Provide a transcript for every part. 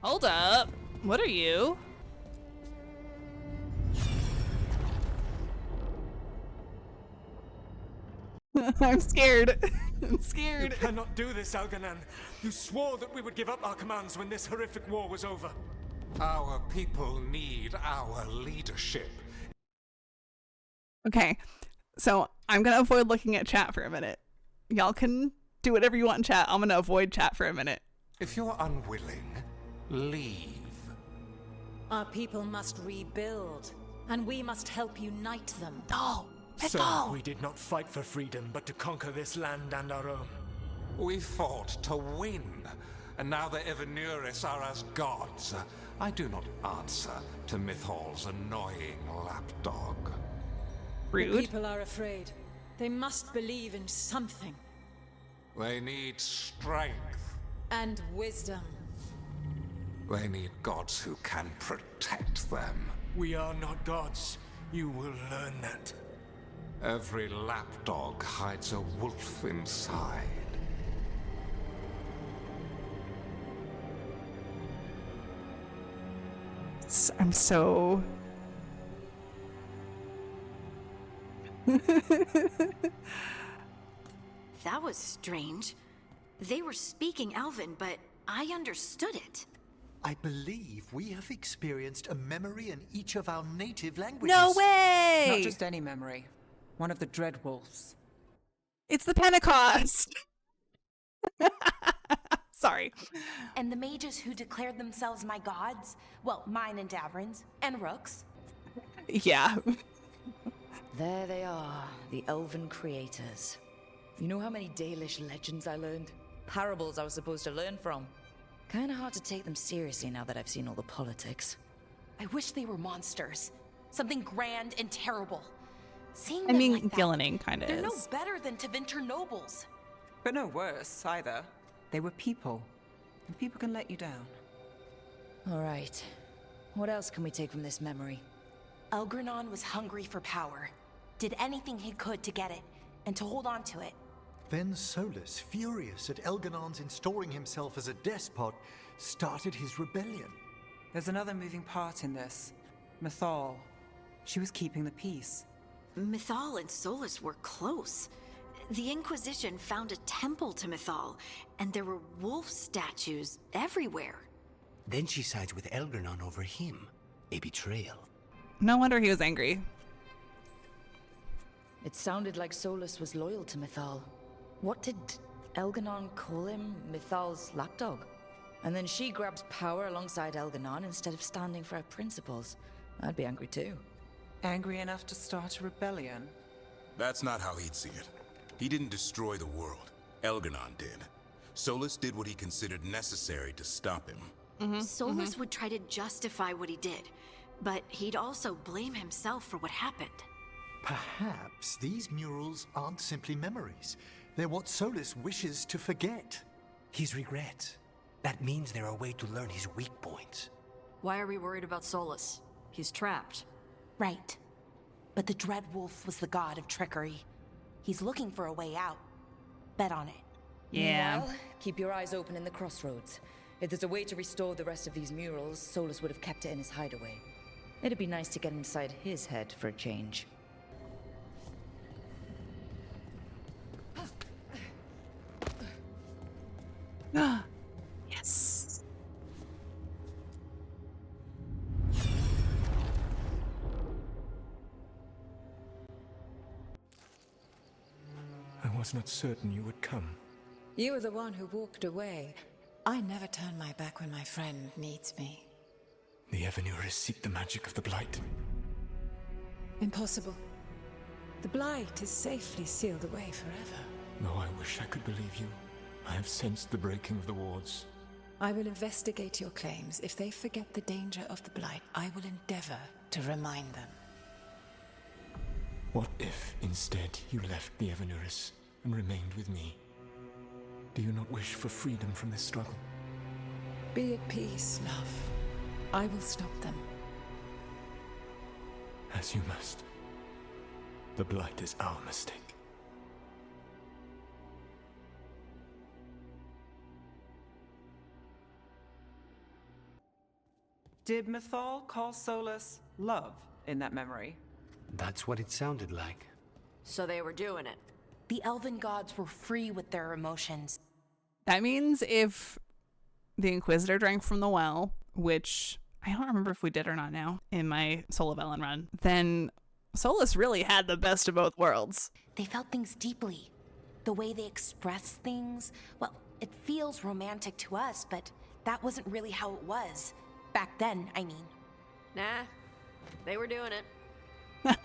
Hold up. What are you? I'm scared. I'm scared. You cannot do this, Algernon. You swore that we would give up our commands when this horrific war was over. Our people need our leadership. Okay, so I'm gonna avoid looking at chat for a minute. Y'all can do whatever you want in chat. I'm gonna avoid chat for a minute. If you're unwilling, leave. Our people must rebuild, and we must help unite them. No, So we did not fight for freedom, but to conquer this land and our own. We fought to win, and now the Evanuris are as gods. I do not answer to Mythal's annoying lapdog. The Rude. people are afraid. They must believe in something. They need strength. And wisdom. They need gods who can protect them. We are not gods. You will learn that. Every lapdog hides a wolf inside. I'm so... That was strange. They were speaking Elven, but I understood it. I believe we have experienced a memory in each of our native languages. No way! Not just any memory. One of the Dread Wolves. It's the Pentecost! Sorry. And the mages who declared themselves my gods, well, mine and Davrin's, and Rook's. Yeah. There they are, the elven creators. You know how many Dalish legends I learned? Parables I was supposed to learn from. Kinda hard to take them seriously now that I've seen all the politics. I wish they were monsters. Something grand and terrible. Seeing I them mean, like that, Gillening kind of they're no is. better than Tevinter nobles. But no worse, either. They were people. And people can let you down. Alright. What else can we take from this memory? Elgranon was hungry for power. Did anything he could to get it, and to hold on to it. Then Solas, furious at Elganon's installing himself as a despot, started his rebellion. There's another moving part in this. Mythal. She was keeping the peace. Mythal and Solas were close. The Inquisition found a temple to Mythal, and there were wolf statues everywhere. Then she sides with Elgranon over him. A betrayal. No wonder he was angry. It sounded like Solas was loyal to Mythal. What did Elganon call him? Mythal's lapdog? And then she grabs power alongside Elganon instead of standing for her principles. I'd be angry too. Angry enough to start a rebellion? That's not how he'd see it. He didn't destroy the world. Elganon did. Solas did what he considered necessary to stop him. Solas would try to justify what he did, but he'd also blame himself for what happened. Perhaps these murals aren't simply memories. They're what Solas wishes to forget. His regrets. That means they're a way to learn his weak points. Why are we worried about Solas? He's trapped. Right. But the Dread Wolf was the god of trickery. He's looking for a way out. Bet on it. Yeah. Meanwhile, keep your eyes open in the crossroads. If there's a way to restore the rest of these murals, Solas would have kept it in his hideaway. It'd be nice to get inside his head for a change. Yes. I was not certain you would come. You were the one who walked away. I never turn my back when my friend needs me. The Evanuris seek the magic of the Blight. Impossible. The Blight is safely sealed away forever. Though I wish I could believe you, I have sensed the breaking of the wards. I will investigate your claims. If they forget the danger of the Blight, I will endeavor to remind them. What if, instead, you left the Evanuris and remained with me? Do you not wish for freedom from this struggle? Be at peace, love. I will stop them. As you must. The Blight is our mistake. Did Mythal call Solas love in that memory? That's what it sounded like. So they were doing it. The elven gods were free with their emotions. That means if the Inquisitor drank from the well, which I don't remember if we did or not now in my Soul of Ellen run, then Solas really had the best of both worlds. They felt things deeply. The way they expressed things, well, it feels romantic to us, but that wasn't really how it was. Back then, I mean. Nah, they were doing it.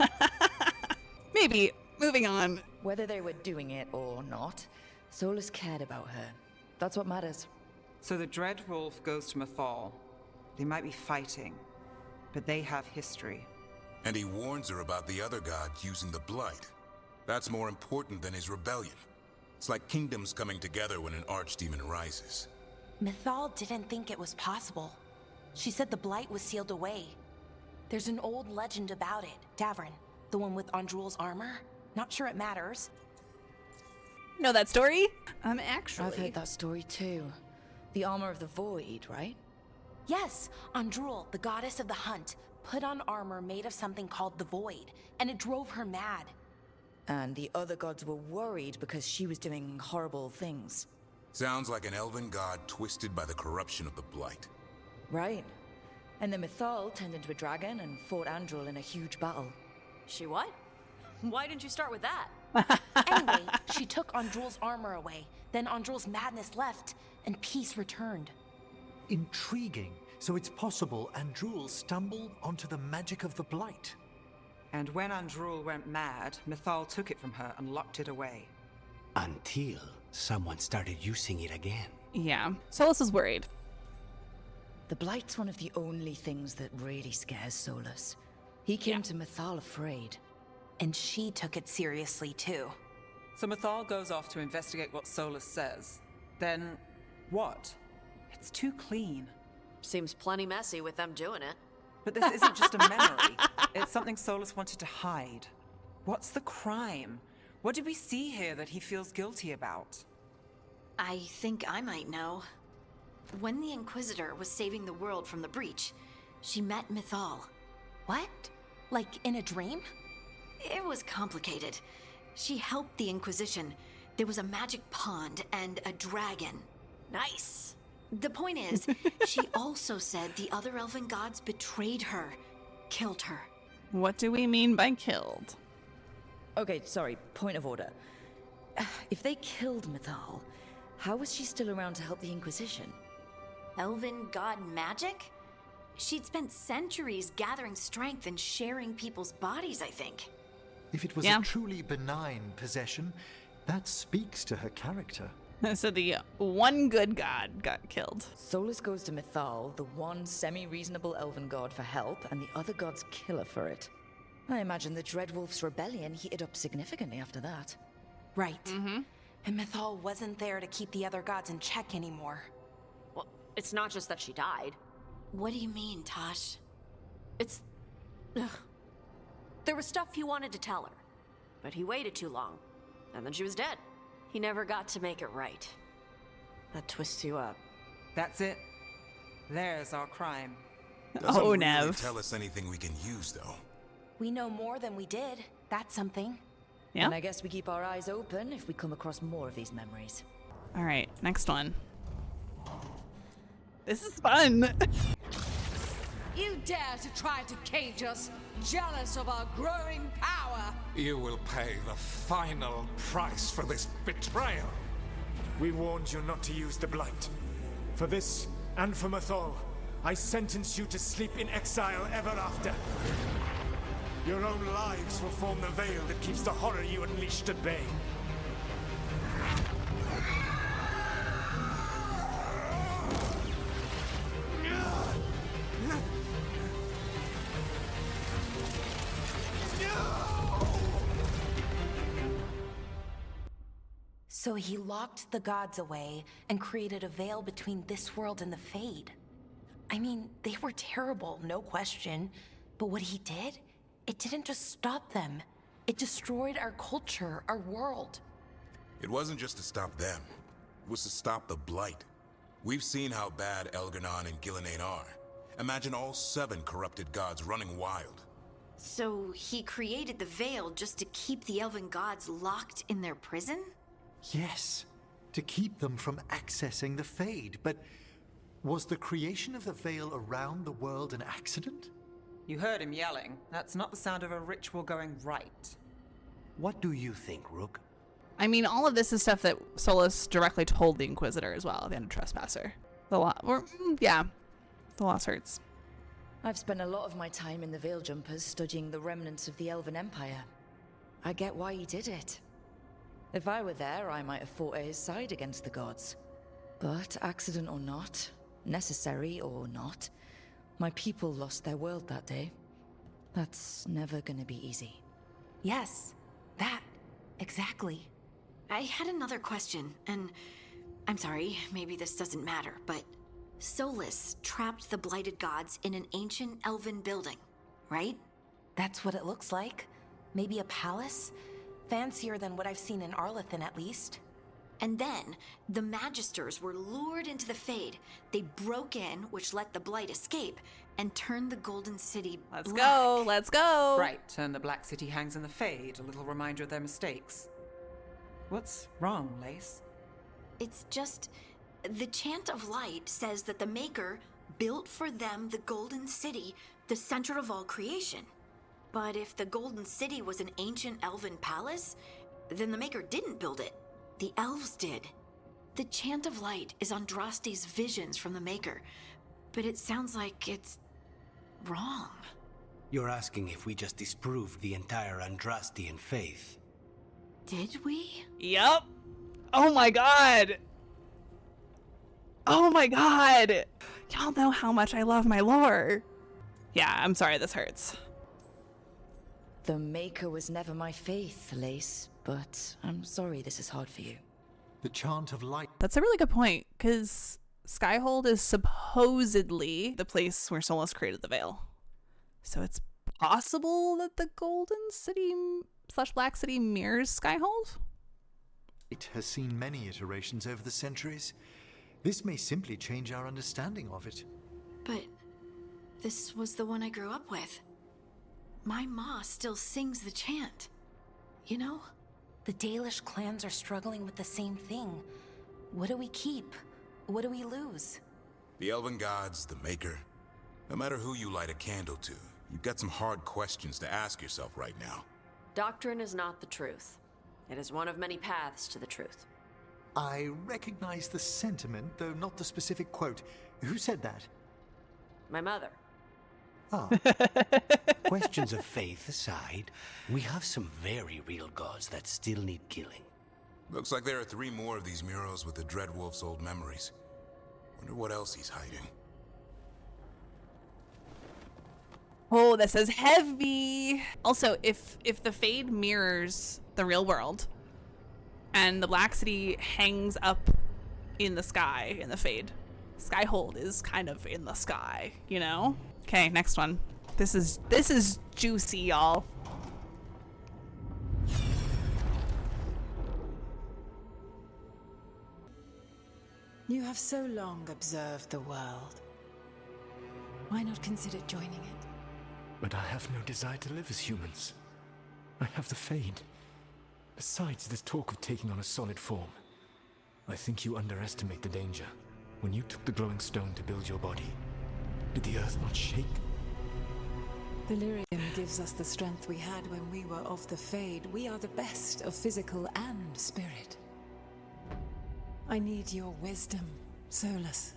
Maybe. Moving on. Whether they were doing it or not, Solas cared about her. That's what matters. So the Dread Wolf goes to Mythal. They might be fighting, but they have history. And he warns her about the other gods using the Blight. That's more important than his rebellion. It's like kingdoms coming together when an archdemon rises. Mythal didn't think it was possible. She said the Blight was sealed away. There's an old legend about it. Davrin, the one with Andrul's armor. Not sure it matters. Know that story? Actually. I've heard that story too. The armor of the void, right? Yes, Andrul, the goddess of the hunt, put on armor made of something called the void, and it drove her mad. And the other gods were worried because she was doing horrible things. Sounds like an elven god twisted by the corruption of the Blight. Right. And then Mythal turned into a dragon and fought Andrul in a huge battle. She what? Why didn't you start with that? Anyway, she took Andrul's armor away. Then Andrul's madness left, and peace returned. Intriguing. So it's possible Andrul stumbled onto the magic of the Blight. And when Andrul went mad, Mythal took it from her and locked it away. Until someone started using it again. Yeah. Solas is worried. The Blight's one of the only things that really scares Solas. He came to Mythal afraid. And she took it seriously too. So Mythal goes off to investigate what Solas says. Then, what? It's too clean. Seems plenty messy with them doing it. But this isn't just a memory. It's something Solas wanted to hide. What's the crime? What did we see here that he feels guilty about? I think I might know. When the Inquisitor was saving the world from the breach, she met Mythal. What? Like in a dream? It was complicated. She helped the Inquisition. There was a magic pond and a dragon. Nice. The point is, she also said the other elven gods betrayed her, killed her. What do we mean by killed? Okay, sorry, point of order. If they killed Mythal, how was she still around to help the Inquisition? Elven god magic? She'd spent centuries gathering strength and sharing people's bodies, I think. If it was a truly benign possession, that speaks to her character. So the one good god got killed. Solas goes to Mythal, the one semi-reasonable elven god, for help, and the other gods kill her for it. I imagine the Dreadwolf's rebellion heated up significantly after that. Right. Mm-hmm. And Mythal wasn't there to keep the other gods in check anymore. Well, it's not just that she died. What do you mean, Tosh? It's... Ugh. There was stuff he wanted to tell her, but he waited too long, and then she was dead. He never got to make it right. That twists you up. That's it. There's our crime. Doesn't really Nev. tell us anything we can use, though. We know more than we did. That's something. Yeah. And I guess we keep our eyes open if we come across more of these memories. All right, next one. This is fun. You dare to try to cage us, jealous of our growing power. You will pay the final price for this betrayal. We warned you not to use the Blight. For this, and for Mythal, I sentence you to sleep in exile ever after. Your own lives will form the veil that keeps the horror you unleashed at bay. So he locked the gods away and created a veil between this world and the Fade. I mean, they were terrible, no question. But what he did, it didn't just stop them. It destroyed our culture, our world. It wasn't just to stop them. It was to stop the Blight. We've seen how bad Elganon and Gillenane are. Imagine all 7 corrupted gods running wild. So he created the Veil just to keep the elven gods locked in their prison? Yes, to keep them from accessing the Fade. But was the creation of the Veil around the world an accident? You heard him yelling. That's not the sound of a ritual going right. What do you think, Rook? I mean, all of this is stuff that Solas directly told the Inquisitor as well, the Under-Trespasser. The loss hurts. I've spent a lot of my time in the Veil Jumpers studying the remnants of the Elven Empire. I get why he did it. If I were there, I might have fought at his side against the gods. But accident or not, necessary or not, my people lost their world that day. That's never gonna be easy. Yes, that. Exactly. I had another question, and I'm sorry, maybe this doesn't matter, but Solas trapped the blighted gods in an ancient elven building, right? That's what it looks like. Maybe a palace? Fancier than what I've seen in Arlethan, at least. And then, the Magisters were lured into the Fade. They broke in, which let the Blight escape, and turned the Golden City black. Let's go! Right, and the Black City hangs in the Fade, a little reminder of their mistakes. What's wrong, Lace? It's just... the Chant of Light says that the Maker built for them the Golden City, the center of all creation. But if the Golden City was an ancient elven palace, then the Maker didn't build it. The elves did. The Chant of Light is Andraste's visions from the Maker, but it sounds like it's wrong. You're asking if we just disproved the entire Andrastian faith. Did we? Yup. Oh my god. Oh my god. Y'all know how much I love my lore. Yeah, I'm sorry this hurts. The Maker was never my faith, Lace, but I'm sorry this is hard for you. The Chant of Light. That's a really good point, because Skyhold is supposedly the place where Solas created the Veil. So it's possible that the Golden City / Black City mirrors Skyhold? It has seen many iterations over the centuries. This may simply change our understanding of it. But this was the one I grew up with. My ma still sings the chant. You know? The Dalish clans are struggling with the same thing. What do we keep? What do we lose? The Elven Gods, the Maker. No matter who you light a candle to, you've got some hard questions to ask yourself right now. Doctrine is not the truth. It is one of many paths to the truth. I recognize the sentiment, though not the specific quote. Who said that? My mother. Ah. Questions of faith aside, we have some very real gods that still need killing. Looks like there are 3 more of these murals with the Dreadwolf's old memories. Wonder what else he's hiding. Oh, this is heavy. Also, if the Fade mirrors the real world and the Black City hangs up in the sky in the Fade, Skyhold is kind of in the sky, you know? Okay, next one. This is juicy, y'all. You have so long observed the world. Why not consider joining it? But I have no desire to live as humans. I have the Fade. Besides, this talk of taking on a solid form. I think you underestimate the danger. When you took the glowing stone to build your body, did the earth not shake? Delirium gives us the strength we had when we were of the Fade. We are the best of physical and spirit. I need your wisdom, Solas.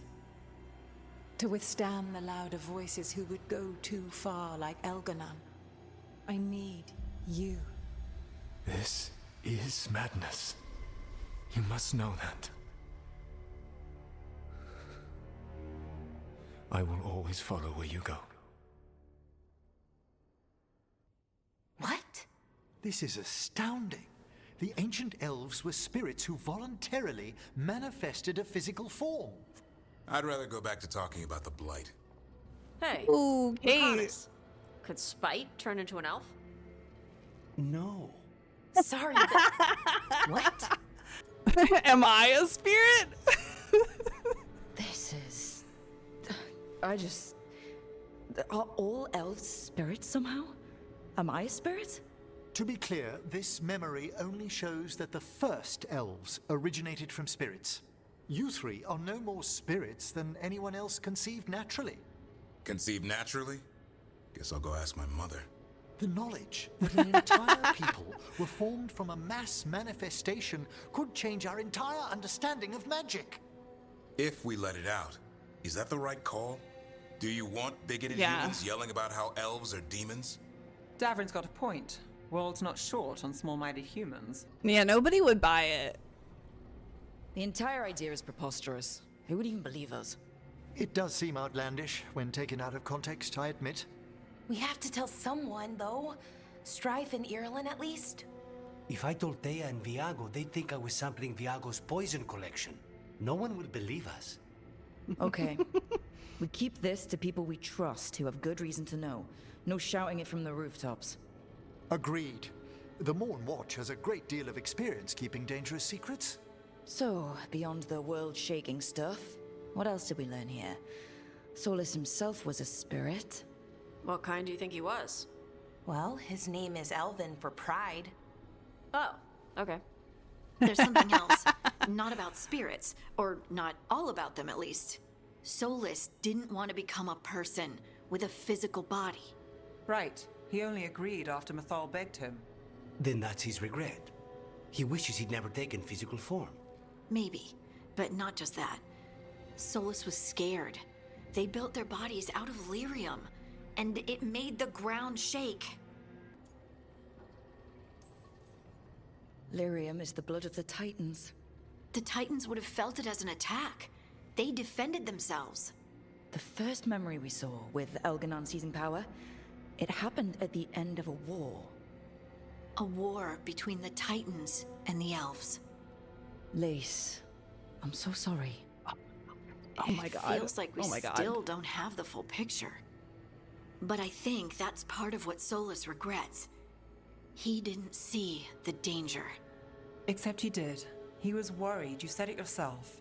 To withstand the louder voices who would go too far like Elganon. I need you. This is madness. You must know that. I will always follow where you go. What? This is astounding. The ancient elves were spirits who voluntarily manifested a physical form. I'd rather go back to talking about the Blight. Hey. Ooh, hey. Lucanus. Could Spite turn into an elf? No. Sorry, but... What? Am I a spirit? This is... Are all elves spirits somehow? Am I a spirit? To be clear, this memory only shows that the first elves originated from spirits. You three are no more spirits than anyone else conceived naturally. Conceived naturally? Guess I'll go ask my mother. The knowledge that an entire people were formed from a mass manifestation could change our entire understanding of magic. If we let it out, is that the right call? Do you want bigoted Yeah. humans yelling about how elves are demons? Davrin's got a point. World's not short on small-minded humans. Yeah, nobody would buy it. The entire idea is preposterous. Who would even believe us? It does seem outlandish when taken out of context, I admit. We have to tell someone, though. Strife and Ireland, at least. If I told Thea and Viago, they'd think I was sampling Viago's poison collection. No one will believe us. Okay. We keep this to people we trust who have good reason to know. No shouting it from the rooftops. Agreed. The Morn Watch has a great deal of experience keeping dangerous secrets. So, beyond the world-shaking stuff, what else did we learn here? Solas himself was a spirit. What kind do you think he was? Well, his name is Elven for pride. Oh, okay. There's something else. Not about spirits, or not all about them at least. Solas didn't want to become a person with a physical body. Right. He only agreed after Mythal begged him. Then that's his regret. He wishes he'd never taken physical form. Maybe, but not just that. Solas was scared. They built their bodies out of lyrium, and it made the ground shake. Lyrium is the blood of the Titans. The Titans would have felt it as an attack. They defended themselves. The first memory we saw with Elganon seizing power, it happened at the end of a war. A war between the Titans and the elves. Lace, I'm so sorry. Oh my god. It feels like we Oh my god. still don't have the full picture. But I think that's part of what Solas regrets. He didn't see the danger. Except he did. He was worried. You said it yourself.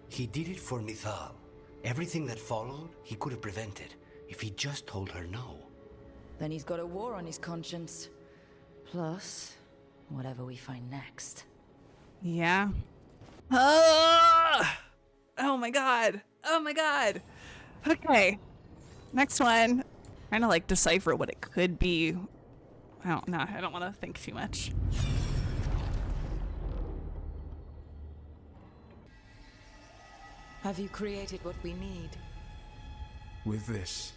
He did it for Mythal. Everything that followed, he could have prevented if he just told her no. Then he's got a war on his conscience. Plus, whatever we find next. Yeah. Ah! Oh my god. Oh my god. Okay. Next one. Trying to like decipher what it could be. I don't know. I don't want to think too much. Have you created what we need? With this,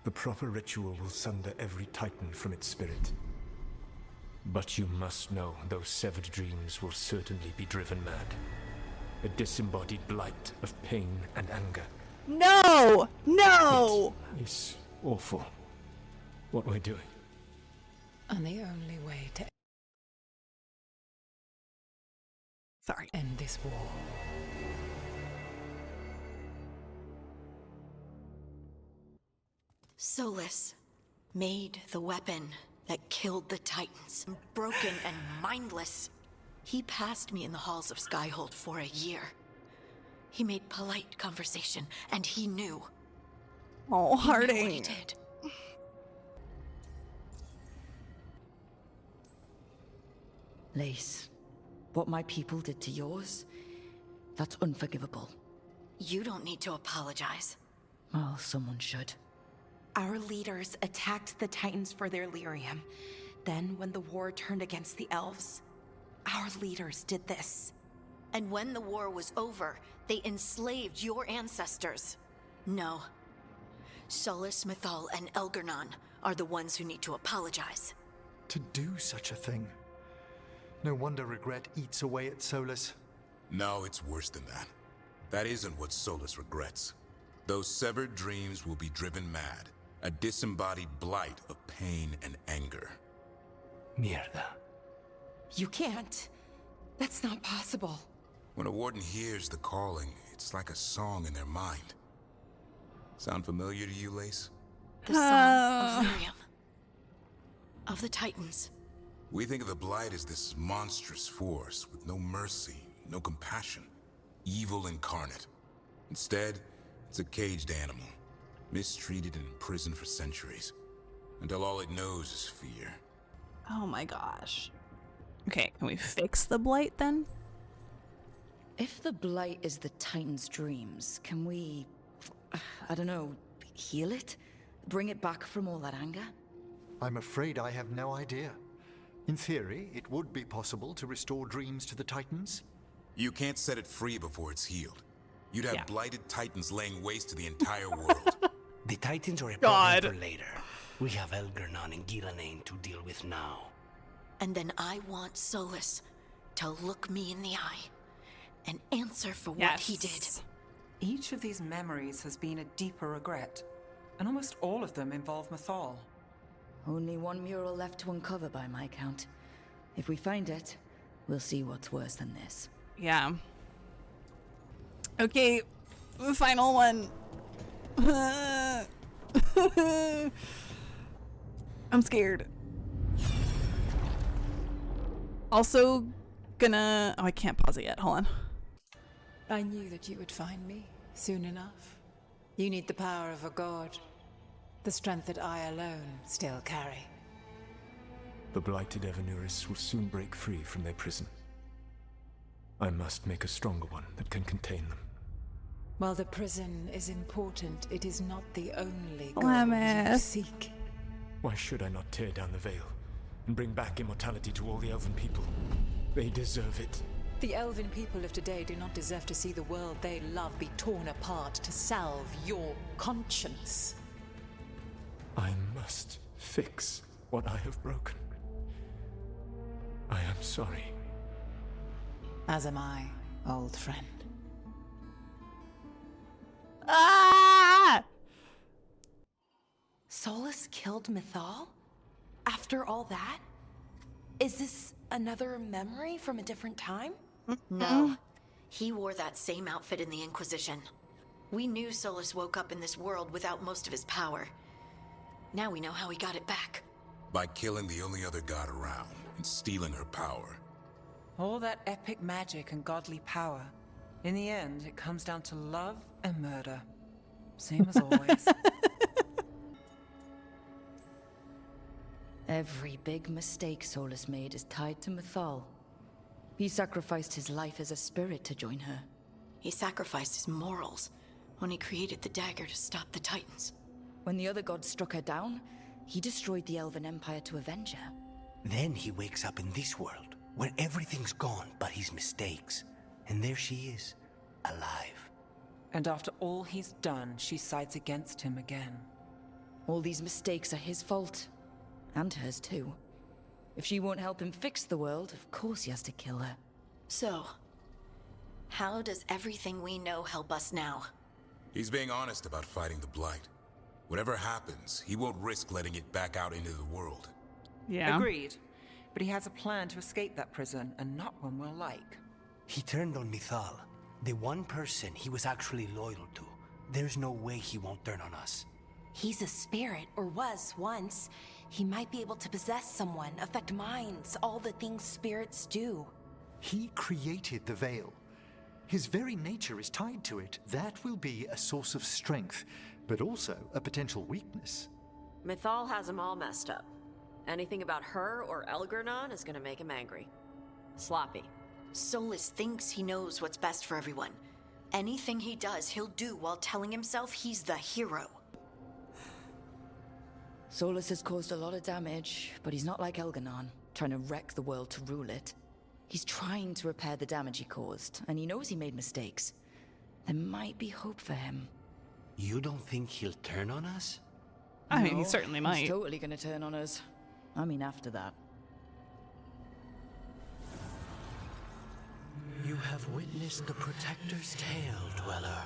the proper ritual will sunder every Titan from its spirit. But you must know those severed dreams will certainly be driven mad. A disembodied blight of pain and anger. No! No! It's awful what we're doing. And the only way to end this war. Solas made the weapon that killed the Titans. Broken and mindless. He passed me in the halls of Skyhold for a year. He made polite conversation, and he knew. Oh, He knew what Harding. he did. Lace, what my people did to yours, that's unforgivable. You don't need to apologize. Well, someone should. Our leaders attacked the Titans for their lyrium. Then, when the war turned against the elves, our leaders did this. And when the war was over, they enslaved your ancestors. No. Solas, Mythal, and Elgarnon are the ones who need to apologize. To do such a thing. No wonder regret eats away at Solas. No, it's worse than that. That isn't what Solas regrets. Those severed dreams will be driven mad. A disembodied blight of pain and anger. Mierda. You can't. That's not possible. When a warden hears the calling, it's like a song in their mind. Sound familiar to you, Lace? The song of Lyrium. Of the Titans. We think of the Blight as this monstrous force with no mercy, no compassion. Evil incarnate. Instead, it's a caged animal. mistreated and imprisoned for centuries, until all it knows is fear. Oh my gosh. Okay, can we fix the blight then? If the blight is the Titan's dreams, can we, I don't know, heal it? Bring it back from all that anger? I'm afraid I have no idea. In theory, it would be possible to restore dreams to the Titans. You can't set it free before it's healed. You'd have blighted Titans laying waste to the entire world. The Titans are a problem for later. We have Elgernon and Gillenane to deal with now. And then I want Solas to look me in the eye and answer for what he did. Each of these memories has been a deeper regret, and almost all of them involve Mythal. Only one mural left to uncover by my count. If we find it, we'll see what's worse than this. Yeah. Okay, the final one. I'm scared. Also gonna... Oh, I can't pause it yet. Hold on. I knew that you would find me soon enough. You need the power of a god. The strength that I alone still carry. The blighted Evanuris will soon break free from their prison. I must make a stronger one that can contain them. While the prison is important, it is not the only goal you seek. Why should I not tear down the veil and bring back immortality to all the Elven people? They deserve it. The Elven people of today do not deserve to see the world they love be torn apart to salve your conscience. I must fix what I have broken. I am sorry. As am I, old friend. Ah! Solas killed Mythal? After all that? Is this another memory from a different time? No. He wore that same outfit in the Inquisition. We knew Solas woke up in this world without most of his power. Now we know how he got it back. By killing the only other god around and stealing her power. All that epic magic and godly power. In the end, it comes down to love and murder. Same as always. Every big mistake Solas made is tied to Mythal. He sacrificed his life as a spirit to join her. He sacrificed his morals when he created the dagger to stop the Titans. When the other gods struck her down, he destroyed the Elven Empire to avenge her. Then he wakes up in this world, where everything's gone but his mistakes. And there she is, alive. And after all he's done, she sides against him again. All these mistakes are his fault. And hers too. If she won't help him fix the world, of course he has to kill her. So, how does everything we know help us now? He's being honest about fighting the blight. Whatever happens, he won't risk letting it back out into the world. Yeah. Agreed. But he has a plan to escape that prison, and not one we'll like. He turned on Mythal, the one person he was actually loyal to. There's no way he won't turn on us. He's a spirit, or was once. He might be able to possess someone, affect minds, all the things spirits do. He created the veil. His very nature is tied to it. That will be a source of strength, but also a potential weakness. Mythal has him all messed up. Anything about her or Elgernon is gonna make him angry. Sloppy. Solas thinks he knows what's best for everyone. Anything he does, he'll do while telling himself he's the hero. Solas has caused a lot of damage, but he's not like Elgernon, trying to wreck the world to rule it. He's trying to repair the damage he caused, and he knows he made mistakes. There might be hope for him. You don't think he'll turn on us? I mean, he certainly might. He's totally gonna turn on us. I mean, after that. You have witnessed the Protector's tale, Dweller.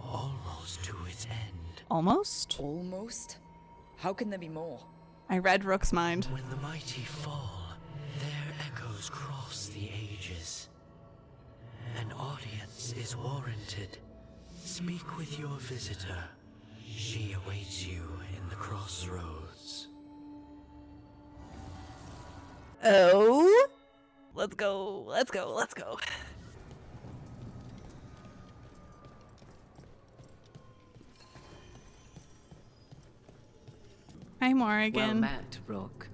Almost to its end. Almost? Almost? How can there be more? I read Rook's mind. When the mighty fall, their echoes cross the ages. An audience is warranted. Speak with your visitor. She awaits you in the crossroads. Oh? Let's go, let's go, let's go. Hi, Morrigan. Well met, Rook.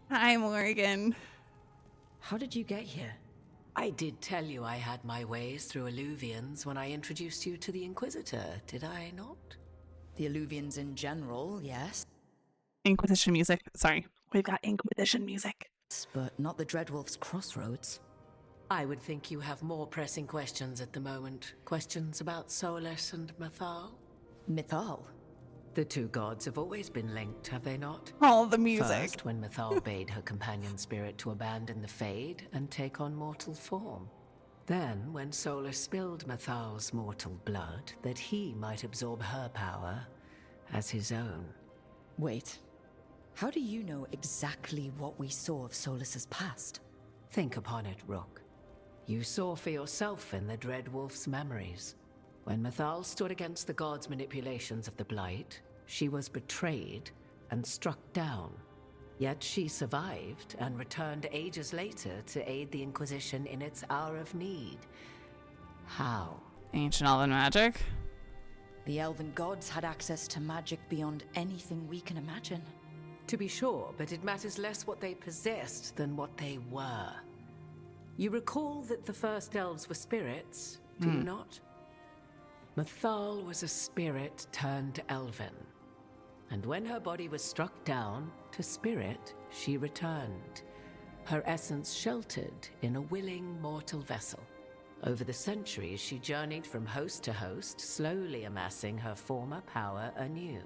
Hi, Morrigan. How did you get here? I did tell you I had my ways through Illuvians when I introduced you to the Inquisitor, did I not? The Illuvians in general, yes. Inquisition music. Sorry. We've got Inquisition music. But not the Dreadwolf's crossroads. I would think you have more pressing questions at the moment. Questions about Solas and Mythal? Mythal? The two gods have always been linked, have they not? Oh, the music. First, when Mythal bade her companion spirit to abandon the Fade and take on mortal form. Then, when Solas spilled Mythal's mortal blood, that he might absorb her power as his own. Wait. How do you know exactly what we saw of Solas's past? Think upon it, Rook. You saw for yourself in the Dreadwolf's memories. When Mythal stood against the gods' manipulations of the Blight, she was betrayed and struck down. Yet she survived and returned ages later to aid the Inquisition in its hour of need. How? Ancient Elven magic. The Elven gods had access to magic beyond anything we can imagine. To be sure, but it matters less what they possessed than what they were. You recall that the first elves were spirits, do you not? Mythal was a spirit turned elven. And when her body was struck down, to spirit she returned. Her essence sheltered in a willing mortal vessel. Over the centuries she journeyed from host to host, slowly amassing her former power anew.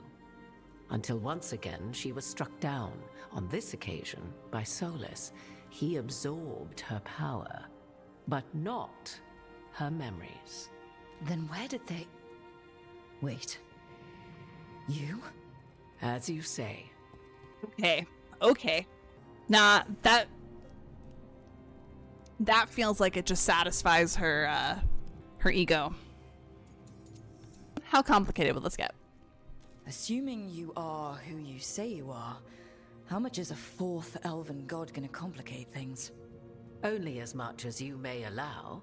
Until once again she was struck down, on this occasion by Solas. He absorbed her power, but not her memories. Then where did they... Wait. You? As you say. Okay. Nah, that feels like it just satisfies her ego. How complicated will this get? Assuming you are who you say you are, how much is a fourth elven god gonna complicate things? Only as much as you may allow.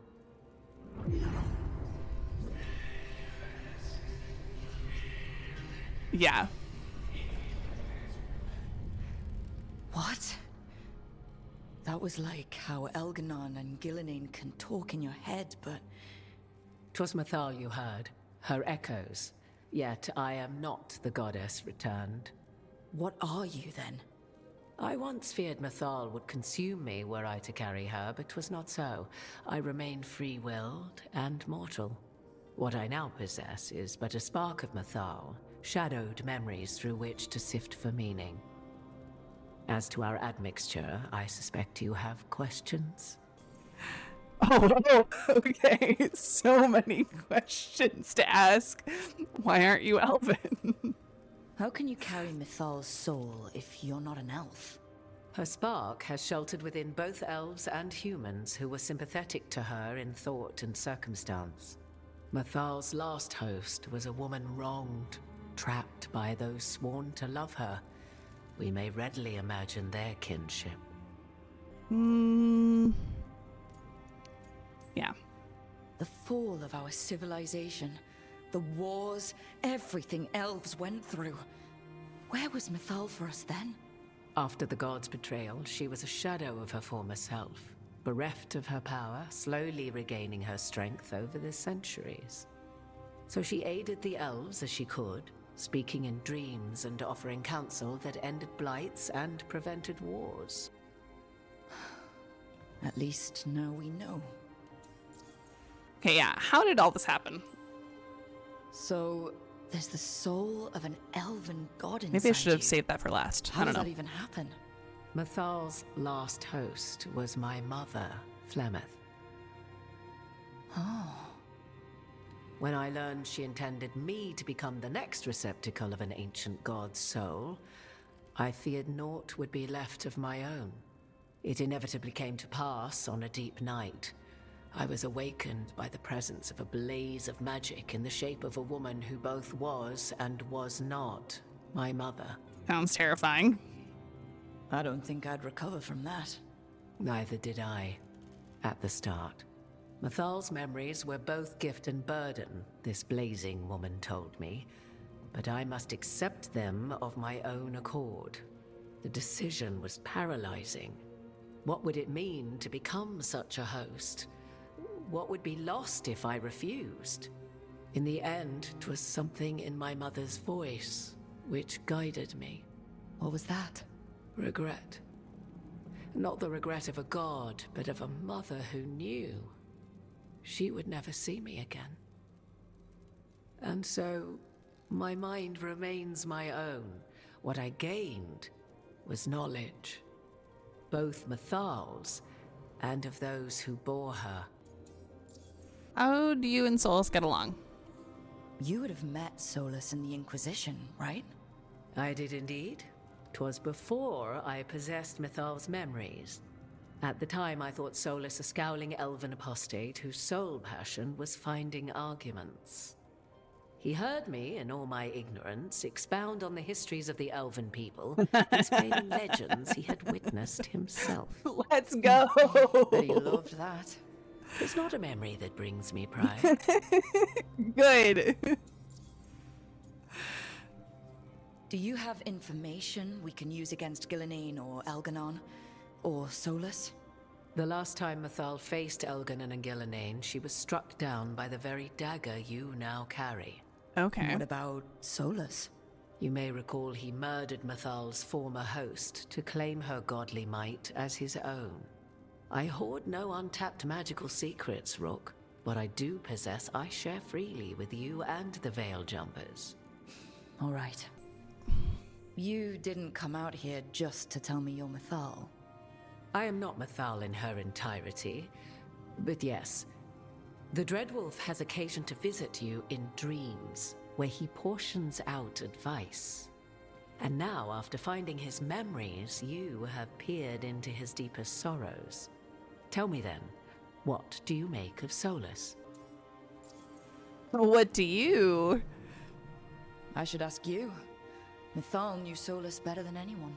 Yeah. What? That was like how Elganon and Gillinane can talk in your head, but... 'Twas Mythal you heard, her echoes. Yet I am not the goddess returned. What are you then? I once feared Mythal would consume me were I to carry her, but 'twas not so. I remain free-willed and mortal. What I now possess is but a spark of Mythal, shadowed memories through which to sift for meaning. As to our admixture, I suspect you have questions. Oh, okay. So many questions to ask. Why aren't you elven? How can you carry Mythal's soul if you're not an elf? Her spark has sheltered within both elves and humans who were sympathetic to her in thought and circumstance. Mythal's last host was a woman wronged, trapped by those sworn to love her. We may readily imagine their kinship. Yeah. The fall of our civilization, the wars, everything elves went through. Where was Mythal for us then? After the gods' betrayal, she was a shadow of her former self, bereft of her power, slowly regaining her strength over the centuries. So she aided the elves as she could, speaking in dreams and offering counsel that ended blights and prevented wars. At least now we know. Okay, yeah. How did all this happen? So, there's the soul of an elven god inside Maybe I should have you. saved that for last. How I don't does know. that even happen? Mythal's last host was my mother, Flemeth. Oh. When I learned she intended me to become the next receptacle of an ancient god's soul, I feared naught would be left of my own. It inevitably came to pass on a deep night. I was awakened by the presence of a blaze of magic in the shape of a woman who both was and was not my mother. Sounds terrifying. I don't think I'd recover from that. Neither did I, at the start. Mythal's memories were both gift and burden, this blazing woman told me. but I must accept them of my own accord. The decision was paralyzing. What would it mean to become such a host? What would be lost if I refused? In the end, 'twas something in my mother's voice which guided me. What was that? Regret. Not the regret of a god, but of a mother who knew she would never see me again. And so, my mind remains my own. What I gained was knowledge, both Mythal's and of those who bore her. How do you and Solas get along? You would have met Solas in the Inquisition, right? I did indeed. 'Twas before I possessed Mythal's memories. At the time, I thought Solas a scowling elven apostate whose sole passion was finding arguments. He heard me, in all my ignorance, expound on the histories of the elven people, explaining legends he had witnessed himself. Let's go! But he loved that. It's not a memory that brings me pride. Good. Do you have information we can use against Gillenane or Elganon? Or Solas? The last time Mythal faced Elganon and Gillenane, she was struck down by the very dagger you now carry. Okay. What about Solas? You may recall he murdered Mythal's former host to claim her godly might as his own. I hoard no untapped magical secrets, Rook. What I do possess, I share freely with you and the Veil Jumpers. All right. You didn't come out here just to tell me you're Mythal. I am not Mythal in her entirety, but yes. The Dreadwolf has occasion to visit you in dreams, where he portions out advice. And now, after finding his memories, you have peered into his deepest sorrows. Tell me then, what do you make of Solas? What do you? I should ask you. Mythal knew Solas better than anyone.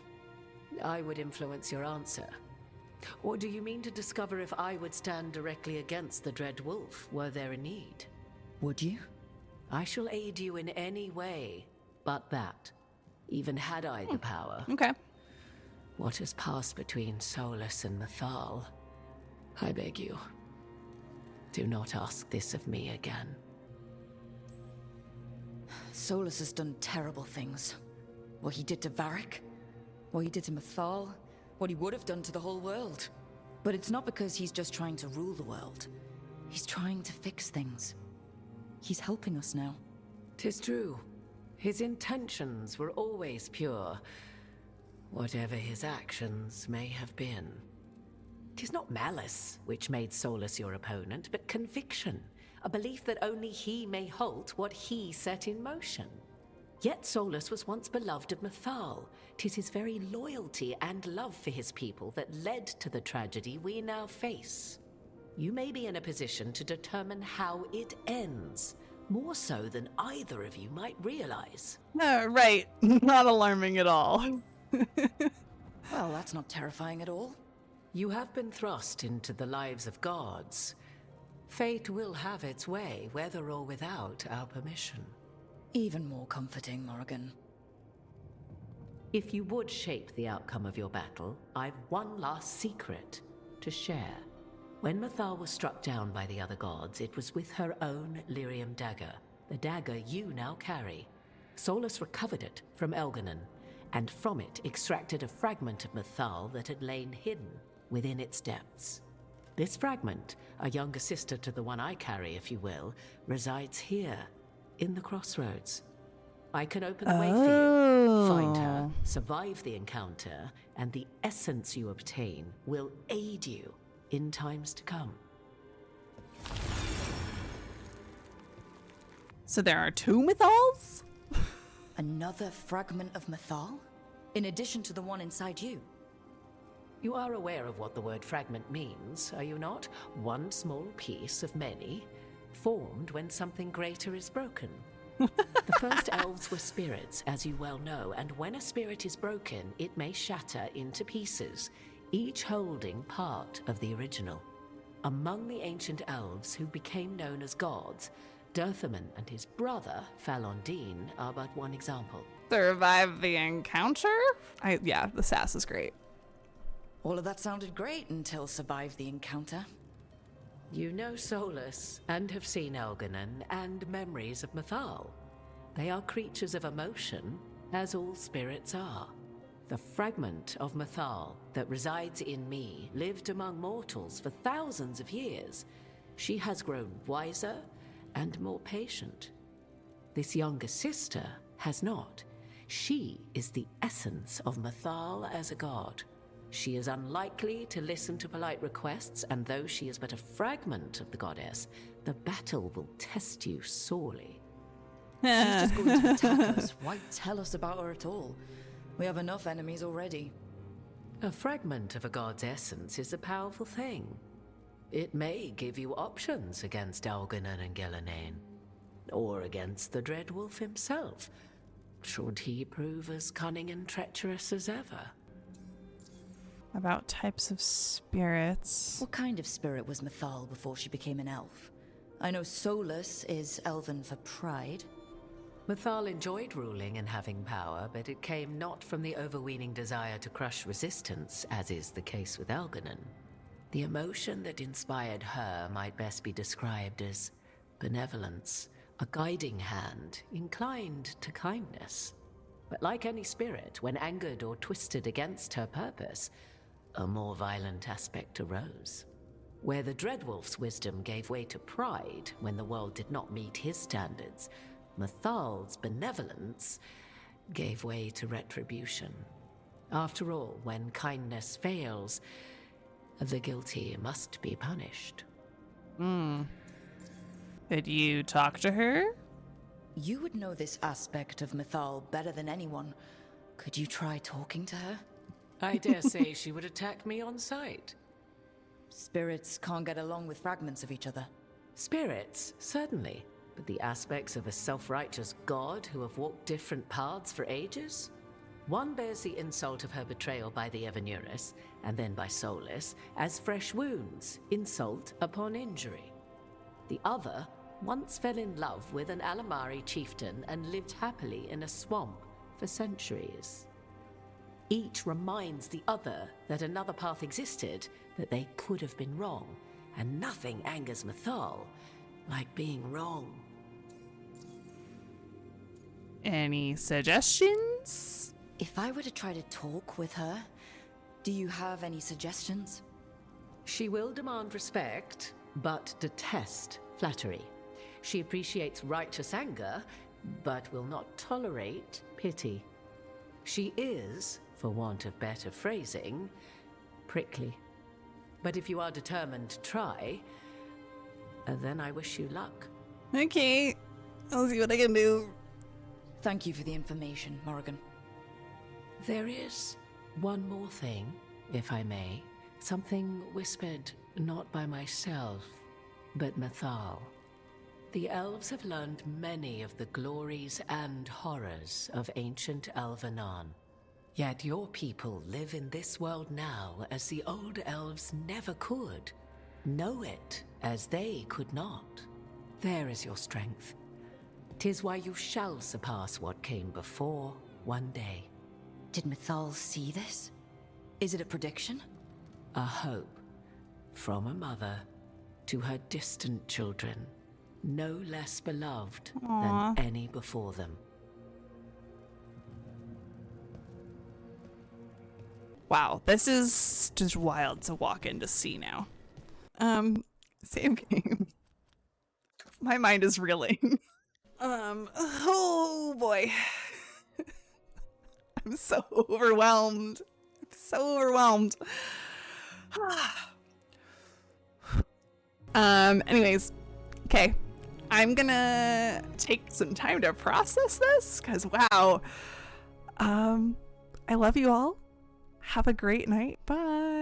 I would influence your answer. Or do you mean to discover if I would stand directly against the Dread Wolf, were there a need? Would you? I shall aid you in any way but that, even had I the power. Okay. What has passed between Solas and Mythal, I beg you, do not ask this of me again. Solas has done terrible things. What he did to Varric, what he did to Mythal, what he would have done to the whole world. But it's not because he's just trying to rule the world. He's trying to fix things. He's helping us now. 'Tis true. His intentions were always pure, whatever his actions may have been. 'Tis not malice which made Solas your opponent, but conviction, a belief that only he may halt what he set in motion. Yet Solas was once beloved of Mythal. 'Tis his very loyalty and love for his people that led to the tragedy we now face. You may be in a position to determine how it ends, more so than either of you might realize. Right. Not alarming at all. Well, that's not terrifying at all. You have been thrust into the lives of gods. Fate will have its way, whether or without our permission. Even more comforting, Morrigan. If you would shape the outcome of your battle, I've one last secret to share. When Mythal was struck down by the other gods, it was with her own lyrium dagger, the dagger you now carry. Solas recovered it from Elganon, and from it extracted a fragment of Mythal that had lain hidden within its depths. This fragment, a younger sister to the one I carry, if you will, resides here, in the crossroads. I can open the way for you, find her, survive the encounter, and the essence you obtain will aid you in times to come. So there are two Mythals? Another fragment of Mythal? In addition to the one inside you? You are aware of what the word fragment means, are you not? One small piece of many, formed when something greater is broken. The first elves were spirits, as you well know, and when a spirit is broken, it may shatter into pieces, each holding part of the original. Among the ancient elves who became known as gods, Dirthaman and his brother, Falondine, are but one example. Survive the encounter? Yeah, the sass is great. All of that sounded great until survive the encounter. You know Solus, and have seen Elganon, and memories of Mythal. They are creatures of emotion, as all spirits are. The fragment of Mythal that resides in me lived among mortals for thousands of years. She has grown wiser and more patient. This younger sister has not. She is the essence of Mythal as a god. She is unlikely to listen to polite requests, and though she is but a fragment of the goddess, the battle will test you sorely. She's just going to attack us. Why tell us about her at all? We have enough enemies already. A fragment of a god's essence is a powerful thing. It may give you options against Elganon and Gillenane, or against the Dreadwolf himself, should he prove as cunning and treacherous as ever. About types of spirits. What kind of spirit was Mythal before she became an elf? I know Solus is elven for pride. Mythal enjoyed ruling and having power, but it came not from the overweening desire to crush resistance, as is the case with Elganon. The emotion that inspired her might best be described as benevolence, a guiding hand inclined to kindness. But like any spirit, when angered or twisted against her purpose, a more violent aspect arose. Where the Dreadwolf's wisdom gave way to pride when the world did not meet his standards, Mythal's benevolence gave way to retribution. After all, when kindness fails, the guilty must be punished. Did you talk to her? You would know this aspect of Mythal better than anyone. Could you try talking to her? I dare say she would attack me on sight. Spirits can't get along with fragments of each other. Spirits, certainly. But the aspects of a self-righteous god who have walked different paths for ages? One bears the insult of her betrayal by the Evanuris, and then by Solus, as fresh wounds, insult upon injury. The other once fell in love with an Alamari chieftain and lived happily in a swamp for centuries. Each reminds the other that another path existed, that they could have been wrong, and nothing angers Mythal like being wrong. Any suggestions? If I were to try to talk with her, do you have any suggestions? She will demand respect, but detest flattery. She appreciates righteous anger, but will not tolerate pity. She is, for want of better phrasing, prickly. But if you are determined to try, then I wish you luck. Okay, I'll see what I can do. Thank you for the information, Morrigan. There is one more thing, if I may. Something whispered not by myself, but Mythal. The elves have learned many of the glories and horrors of ancient Elvenon. Yet your people live in this world now as the old elves never could. Know it as they could not. There is your strength. 'Tis why you shall surpass what came before one day. Did Mythal see this? Is it a prediction? A hope from a mother to her distant children, no less beloved than any before them. Wow, this is just wild to walk in to see now. Same game. My mind is reeling. Oh boy. I'm so overwhelmed. Anyways, okay. I'm gonna take some time to process this, because wow. I love you all. Have a great night. Bye.